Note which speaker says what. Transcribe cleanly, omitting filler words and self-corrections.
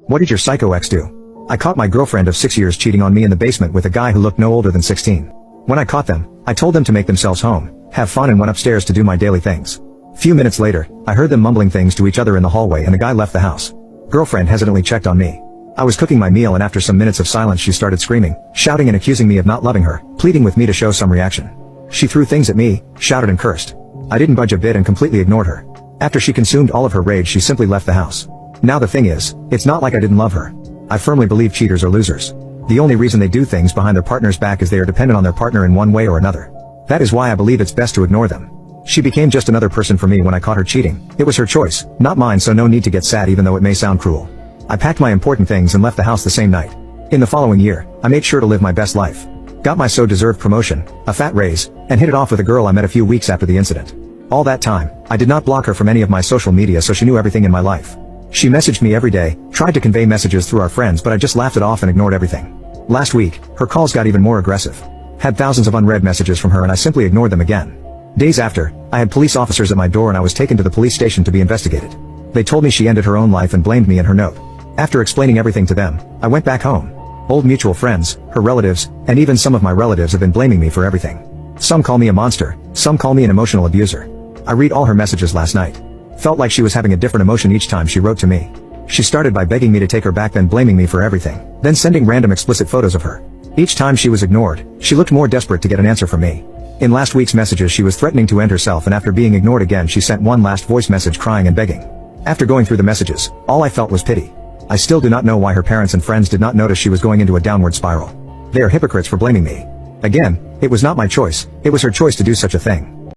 Speaker 1: What did your psycho ex do? I caught my girlfriend of 6 years cheating on me in the basement with a guy who looked no older than 16. When I caught them, I told them to make themselves home, have fun, and went upstairs to do my daily things. Few minutes later, I heard them mumbling things to each other in the hallway and the guy left the house. Girlfriend hesitantly checked on me. I was cooking my meal and after some minutes of silence she started screaming, shouting and accusing me of not loving her, pleading with me to show some reaction. She threw things at me, shouted and cursed. I didn't budge a bit and completely ignored her. After she consumed all of her rage she simply left the house. Now the thing is, it's not like I didn't love her. I firmly believe cheaters are losers. The only reason they do things behind their partner's back is they are dependent on their partner in one way or another. That is why I believe it's best to ignore them. She became just another person for me when I caught her cheating. It was her choice, not mine, so no need to get sad even though it may sound cruel. I packed my important things and left the house the same night. In the following year, I made sure to live my best life. Got my so-deserved promotion, a fat raise, and hit it off with a girl I met a few weeks after the incident. All that time, I did not block her from any of my social media so she knew everything in my life. She messaged me every day, tried to convey messages through our friends, but I just laughed it off and ignored everything. Last week, her calls got even more aggressive. Had thousands of unread messages from her and I simply ignored them again. Days after, I had police officers at my door and I was taken to the police station to be investigated. They told me she ended her own life and blamed me in her note. After explaining everything to them, I went back home. Old mutual friends, her relatives, and even some of my relatives have been blaming me for everything. Some call me a monster, some call me an emotional abuser. I read all her messages last night. Felt like she was having a different emotion each time she wrote to me. She started by begging me to take her back, then blaming me for everything, then sending random explicit photos of her. Each time she was ignored, she looked more desperate to get an answer from me. In last week's messages she was threatening to end herself, and after being ignored again she sent one last voice message crying and begging. After going through the messages, all I felt was pity. I still do not know why her parents and friends did not notice she was going into a downward spiral. They are hypocrites for blaming me. Again, it was not my choice, it was her choice to do such a thing.